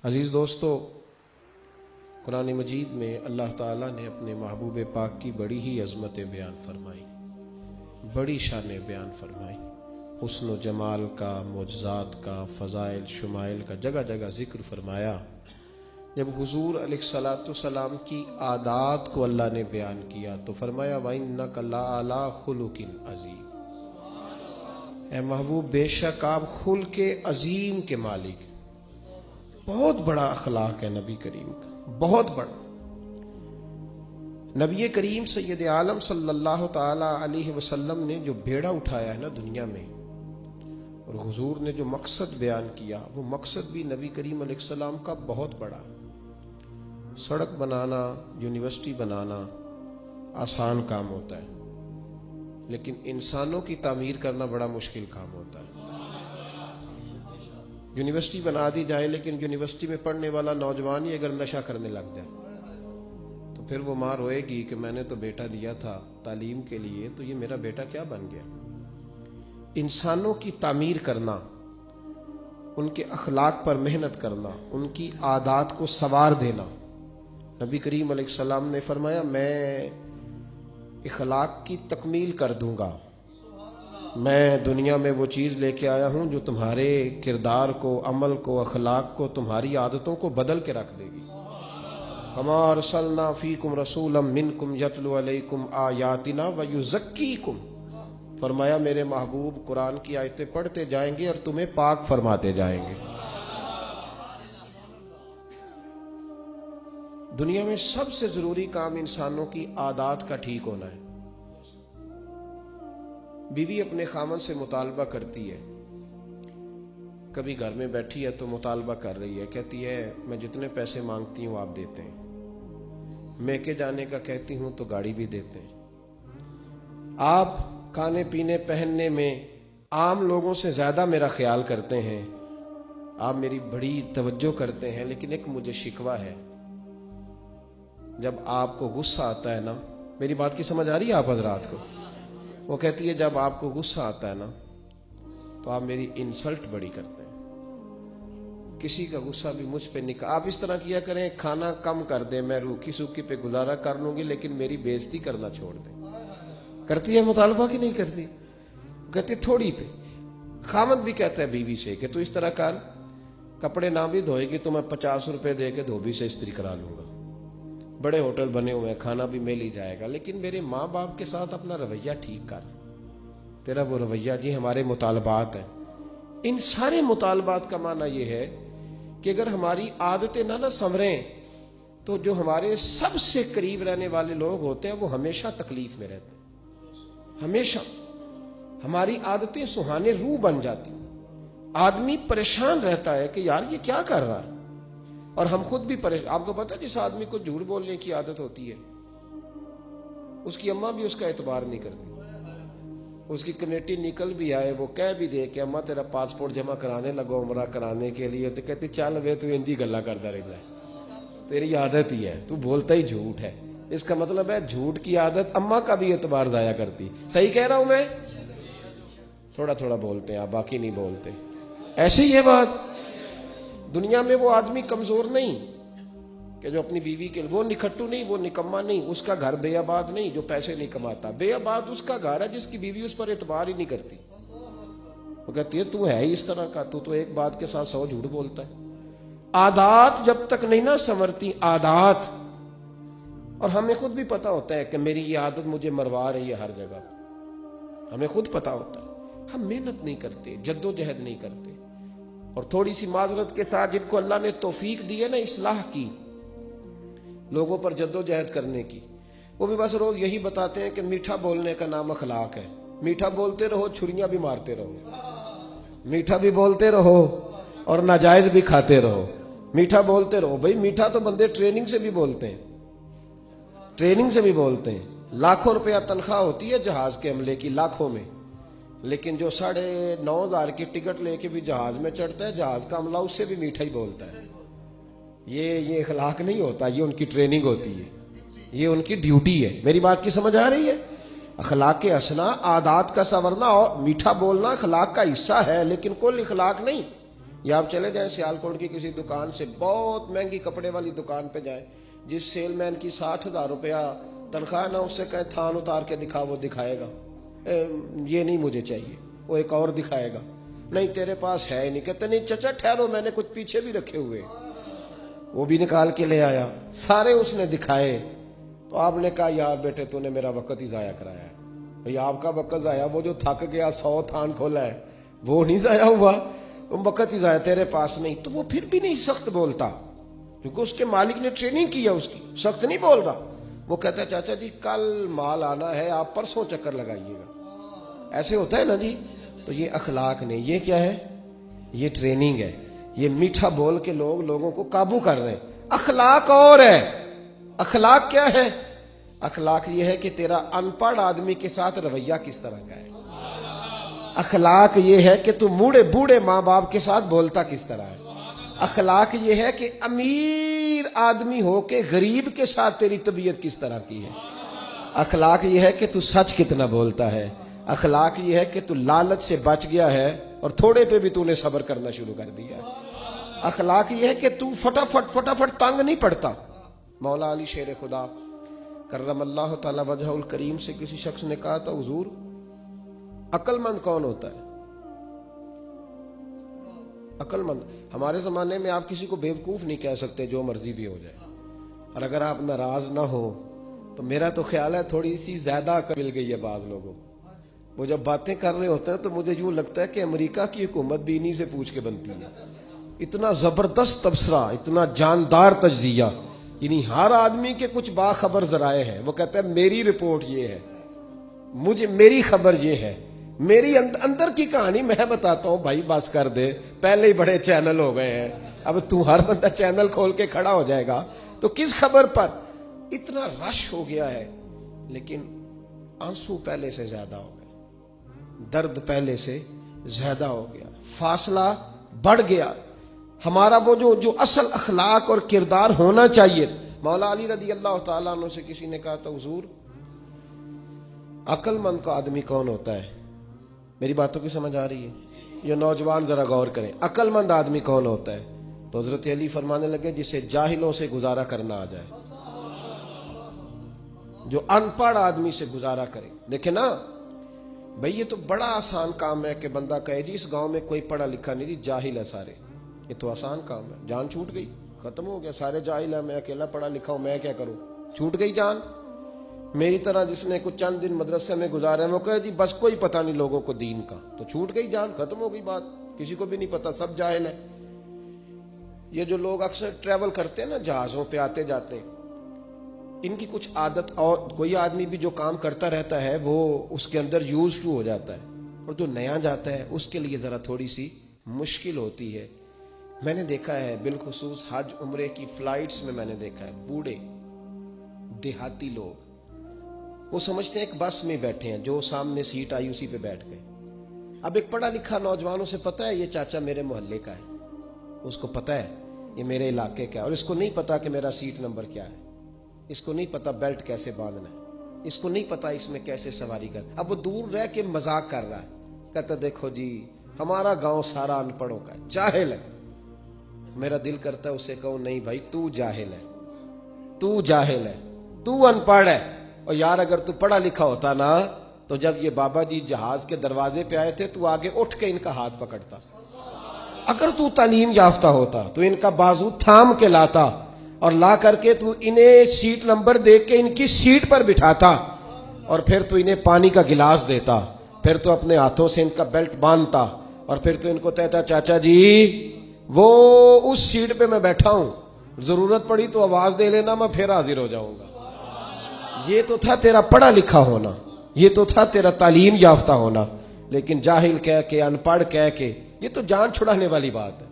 عزیز دوستو، قرآن مجید میں اللہ تعالیٰ نے اپنے محبوب پاک کی بڑی ہی عظمتیں بیان فرمائی، بڑی شانیں بیان فرمائی، حسن و جمال کا، معجزات کا، فضائل شمائل کا جگہ جگہ ذکر فرمایا۔ جب حضور علیہ الصلاۃ والسلام کی عادات کو اللہ نے بیان کیا تو فرمایا وَإِنَّكَ لَعَلَىٰ خُلُقٍ عَظِيمٍ، اے محبوب بے شک آپ خلق عظیم کے مالک، بہت بڑا اخلاق ہے نبی کریم کا، بہت بڑا۔ نبی کریم سید عالم صلی اللہ تعالی علیہ وسلم نے جو بیڑا اٹھایا ہے نا دنیا میں، اور حضور نے جو مقصد بیان کیا، وہ مقصد بھی نبی کریم علیہ السلام کا بہت بڑا۔ سڑک بنانا، یونیورسٹی بنانا آسان کام ہوتا ہے، لیکن انسانوں کی تعمیر کرنا بڑا مشکل کام ہوتا ہے۔ یونیورسٹی بنا دی جائے لیکن یونیورسٹی میں پڑھنے والا نوجوان ہی اگر نشہ کرنے لگ جائے تو پھر وہ ماں روئے گی کہ میں نے تو بیٹا دیا تھا تعلیم کے لیے، تو یہ میرا بیٹا کیا بن گیا۔ انسانوں کی تعمیر کرنا، ان کے اخلاق پر محنت کرنا، ان کی عادات کو سنوار دینا۔ نبی کریم علیہ السلام نے فرمایا میں اخلاق کی تکمیل کر دوں گا، میں دنیا میں وہ چیز لے کے آیا ہوں جو تمہارے کردار کو، عمل کو، اخلاق کو، تمہاری عادتوں کو بدل کے رکھ دے گی۔ کما ارسلنا فیکم رسولا منکم یتلو علیکم آیاتنا ویزکیکم، فرمایا میرے محبوب قرآن کی آیتیں پڑھتے جائیں گے اور تمہیں پاک فرماتے جائیں گے۔ دنیا میں سب سے ضروری کام انسانوں کی عادات کا ٹھیک ہونا ہے۔ بیوی اپنے خامن سے مطالبہ کرتی ہے، کبھی گھر میں بیٹھی ہے تو مطالبہ کر رہی ہے، کہتی ہے میں جتنے پیسے مانگتی ہوں آپ دیتے ہیں، میکے جانے کا کہتی ہوں تو گاڑی بھی دیتے ہیں، آپ کھانے پینے پہننے میں عام لوگوں سے زیادہ میرا خیال کرتے ہیں، آپ میری بڑی توجہ کرتے ہیں، لیکن ایک مجھے شکوہ ہے، جب آپ کو غصہ آتا ہے نا، میری بات کی سمجھ آ رہی ہے آپ حضرات کو؟ وہ کہتی ہے جب آپ کو غصہ آتا ہے نا تو آپ میری انسلٹ بڑی کرتے ہیں، کسی کا غصہ بھی مجھ پہ نکال، آپ اس طرح کیا کریں کھانا کم کر دیں، میں روکھی سوکھی پہ گزارا کر لوں گی لیکن میری بےزتی کرنا چھوڑ دیں۔ کرتی ہے مطالبہ کہ نہیں کرتی؟ کہتی تھوڑی پہ۔ خامد بھی کہتا ہے بیوی سے کہ تو اس طرح کر، کپڑے نہ بھی دھوئے گی تو میں 50 روپے دے کے دھوبی سے استری کرا لوں گا، بڑے ہوٹل بنے ہوئے ہیں، کھانا بھی مل ہی جائے گا، لیکن میرے ماں باپ کے ساتھ اپنا رویہ ٹھیک کر، تیرا وہ رویہ جی ہمارے مطالبات ہیں۔ ان سارے مطالبات کا معنی یہ ہے کہ اگر ہماری عادتیں نہ سنوریں تو جو ہمارے سب سے قریب رہنے والے لوگ ہوتے ہیں وہ ہمیشہ تکلیف میں رہتے ہیں، ہمیشہ ہماری عادتیں سہانے روح بن جاتی ہیں، آدمی پریشان رہتا ہے کہ یار یہ کیا کر رہا ہے، اور ہم خود بھی پریشان۔ آپ کو پتا جس آدمی کو جھوٹ بولنے کی عادت ہوتی ہے اس کی اماں بھی اس کا اعتبار نہیں کرتی، اس کی کمیٹی نکل بھی آئے وہ کہہ بھی دے کہ اماں تیرا پاسپورٹ جمع کرانے لگو عمرہ کرانے کے لیے، تو کہتی چل وے تو اندھی گلا کرتا رہتا ہے، تیری عادت ہی ہے، تو بولتا ہی جھوٹ ہے۔ اس کا مطلب ہے جھوٹ کی عادت اماں کا بھی اعتبار ضائع کرتی۔ صحیح کہہ رہا ہوں میں؟ تھوڑا تھوڑا بولتے ہیں آپ، باقی نہیں بولتے۔ ایسی یہ بات دنیا میں وہ آدمی کمزور نہیں کہ جو اپنی بیوی کے، وہ نکھٹو نہیں، وہ نکما نہیں، اس کا گھر بے آباد نہیں جو پیسے نہیں کماتا، بے آباد اس کا گھر ہے جس کی بیوی اس پر اعتبار ہی نہیں کرتی، وہ کہتی ہے تو ہے ہی اس طرح کا، تو ایک بات کے ساتھ 100 جھوٹ بولتا ہے۔ عادات جب تک نہیں نہ سنورتی، عادات، اور ہمیں خود بھی پتا ہوتا ہے کہ میری یہ عادت مجھے مروا رہی ہے ہر جگہ، ہمیں خود پتا ہوتا ہے، ہم محنت نہیں کرتے، جد و جہد نہیں کرتے، اور تھوڑی سی معذرت کے ساتھ جن کو اللہ نے توفیق دی ہے نا اصلاح کی، لوگوں پر جد و جہد کرنے کی، وہ بھی بس روز یہی بتاتے ہیں کہ میٹھا بولنے کا نام اخلاق ہے، میٹھا بولتے رہو چھریاں بھی مارتے رہو، میٹھا بھی بولتے رہو اور ناجائز بھی کھاتے رہو، میٹھا بولتے رہو۔ بھئی میٹھا تو بندے ٹریننگ سے بھی بولتے ہیں، ٹریننگ سے بھی بولتے ہیں، لاکھوں روپیہ تنخواہ ہوتی ہے جہاز کے عملے کی، لاکھوں میں، لیکن جو 9,500 کی ٹکٹ لے کے بھی جہاز میں چڑھتا ہے، جہاز کا عملہ اس سے بھی میٹھا ہی بولتا ہے۔ یہ اخلاق نہیں ہوتا، یہ ان کی ٹریننگ ہوتی ہے، یہ ان کی ڈیوٹی ہے۔ میری بات کی سمجھ آ رہی ہے؟ اخلاق کے حسنہ، عادات کا سنورنا اور میٹھا بولنا اخلاق کا حصہ ہے، لیکن کل اخلاق نہیں۔ یا آپ چلے جائیں سیالکوٹ کی کسی دکان سے، بہت مہنگی کپڑے والی دکان پہ جائیں، جس سیل مین کی 60,000 روپیہ تنخواہ نہ، اس سے کہیں تھان اتار کے دکھا، وہ دکھائے گا یہ نہیں مجھے چاہیے، وہ ایک اور دکھائے گا، نہیں تیرے پاس ہے نہیں، کہتے نہیں چچا ٹھہرو میں نے کچھ پیچھے بھی رکھے ہوئے، وہ بھی نکال کے لے آیا، سارے اس نے دکھائے، تو آپ نے کہا یار بیٹے تو نے میرا وقت ہی ضائع کرایا ہے۔ بھئی آپ کا وقت ضائع، وہ جو تھک گیا 100 تھان کھولا ہے وہ نہیں ضائع ہوا، وقت ہی ضائع، تیرے پاس نہیں۔ تو وہ پھر بھی نہیں سخت بولتا، کیونکہ اس کے مالک نے ٹریننگ کیا، اس کی سخت نہیں بول رہا۔ وہ کہتا ہے چاچا جی کل مال آنا ہے، آپ پرسوں چکر لگائیے گا، ایسے ہوتا ہے نا جی۔ تو یہ اخلاق نہیں، یہ کیا ہے؟ یہ ٹریننگ ہے، یہ میٹھا بول کے لوگوں کو قابو کر رہے ہیں۔ اخلاق اور ہے، اخلاق کیا ہے؟ اخلاق یہ ہے کہ تیرا ان پڑھ آدمی کے ساتھ رویہ کس طرح کا ہے۔ اخلاق یہ ہے کہ تو بوڑھے ماں باپ کے ساتھ بولتا کس طرح ہے۔ اخلاق یہ ہے کہ امیر آدمی ہو کے غریب کے ساتھ تیری طبیعت کس طرح کی ہے۔ اخلاق یہ ہے کہ تو سچ کتنا بولتا ہے۔ اخلاق یہ ہے کہ تو لالچ سے بچ گیا ہے اور تھوڑے پہ بھی تو نے صبر کرنا شروع کر دیا ہے۔ اخلاق یہ ہے کہ تو فٹافٹ تنگ نہیں پڑتا۔ مولا علی شیر خدا کرم اللہ تعالی وجہ الکریم سے کسی شخص نے کہا تھا حضور عقل مند کون ہوتا ہے؟ عقل مند، ہمارے زمانے میں آپ کسی کو بیوقوف نہیں کہہ سکتے، جو مرضی بھی ہو جائے، اور اگر آپ ناراض نہ ہو تو میرا تو خیال ہے تھوڑی سی زیادہ عقل مل گئی ہے بعض لوگوں کو۔ وہ جب باتیں کر رہے ہوتے ہیں تو مجھے یوں لگتا ہے کہ امریکہ کی حکومت بھی انہی سے پوچھ کے بنتی ہے۔ اتنا زبردست تبصرہ، اتنا جاندار تجزیہ، یعنی ہر آدمی کے کچھ باخبر ذرائع ہیں، وہ کہتا ہے میری رپورٹ یہ ہے، میری خبر یہ ہے، میری اندر کی کہانی میں بتاتا ہوں۔ بھائی بس کر دے، پہلے ہی بڑے چینل ہو گئے ہیں، اب تو ہر بندہ چینل کھول کے کھڑا ہو جائے گا تو کس خبر پر؟ اتنا رش ہو گیا ہے، لیکن آنسو پہلے سے زیادہ ہو گئے، درد پہلے سے زیادہ ہو گیا، فاصلہ بڑھ گیا۔ ہمارا وہ جو اصل اخلاق اور کردار ہونا چاہیے۔ مولا علی رضی اللہ تعالیٰ عنہ سے کسی نے کہا تھا حضور عقل مند کا آدمی کون ہوتا ہے؟ میری باتوں کی سمجھ آ رہی ہے؟ یہ نوجوان ذرا غور کریں، عقل مند آدمی کون ہوتا ہے؟ تو حضرت علی فرمانے لگے جسے جاہلوں سے گزارا کرنا آ جائے، جو ان پڑھ آدمی سے گزارا کرے۔ دیکھیں نا بھئی، یہ تو بڑا آسان کام ہے کہ بندہ کہے جی اس گاؤں میں کوئی پڑھا لکھا نہیں جی، جاہل ہے سارے، یہ تو آسان کام ہے، جان چھوٹ گئی، ختم ہو گیا، سارے جاہل ہیں، میں اکیلا پڑھا لکھا ہوں، میں کیا کروں؟ چھوٹ گئی جان۔ میری طرح جس نے کچھ چند دن مدرسے میں گزارے وہ کہے جی بس کوئی پتہ نہیں لوگوں کو دین کا، تو چھوٹ گئی جان، ختم ہو گئی بات، کسی کو بھی نہیں پتا، سب جاہل ہیں۔ یہ جو لوگ اکثر ٹریول کرتے ہیں نا، جہازوں پہ آتے جاتے ہیں، ان کی کچھ عادت، اور کوئی آدمی بھی جو کام کرتا رہتا ہے وہ اس کے اندر یوز ٹو ہو جاتا ہے، اور جو نیا جاتا ہے اس کے لیے ذرا تھوڑی سی مشکل ہوتی ہے۔ میں نے دیکھا ہے بالخصوص حج عمرے کی فلائٹس میں، میں نے دیکھا ہے بوڑھے دیہاتی لوگ وہ سمجھتے ہیں ایک بس میں بیٹھے ہیں، جو سامنے سیٹ آئی اسی پہ بیٹھ گئے۔ اب ایک پڑھا لکھا نوجوانوں سے پتا ہے یہ چاچا میرے محلے کا ہے، اس کو پتا ہے یہ میرے علاقے کا ہے، اور اس کو نہیں پتا کہ میرا سیٹ نمبر کیا ہے، اس کو نہیں پتا بیلٹ کیسے باندھنا ہے، اس کو نہیں پتا اس میں کیسے سواری کر۔ اب وہ دور رہ کے مذاق کر رہا ہے، کہتا دیکھو جی ہمارا گاؤں سارا ان پڑھوں کا ہے، جاہل ہے۔ میرا دل کرتا ہے اسے کہوں نہیں بھائی تو جاہل ہے، تو جاہل ہے، تو ان پڑھ ہے، اور یار اگر تو پڑھا لکھا ہوتا نا تو جب یہ بابا جی جہاز کے دروازے پہ آئے تھے تو آگے اٹھ کے ان کا ہاتھ پکڑتا۔ اگر تو تعلیم یافتہ ہوتا تو ان کا بازو تھام کے لاتا اور لا کر کے تو انہیں سیٹ نمبر دے کے ان کی سیٹ پر بٹھاتا، اور پھر تو انہیں پانی کا گلاس دیتا، پھر تو اپنے ہاتھوں سے ان کا بیلٹ باندھتا، اور پھر تو ان کو کہتا چاچا جی وہ اس سیٹ پہ میں بیٹھا ہوں، ضرورت پڑی تو آواز دے لینا، میں پھر حاضر ہو جاؤں گا۔ یہ تو تھا تیرا پڑھا لکھا ہونا، یہ تو تھا تیرا تعلیم یافتہ ہونا، لیکن جاہل کہہ کے، ان پڑھ کہہ کے، یہ تو جان چھڑانے والی بات ہے۔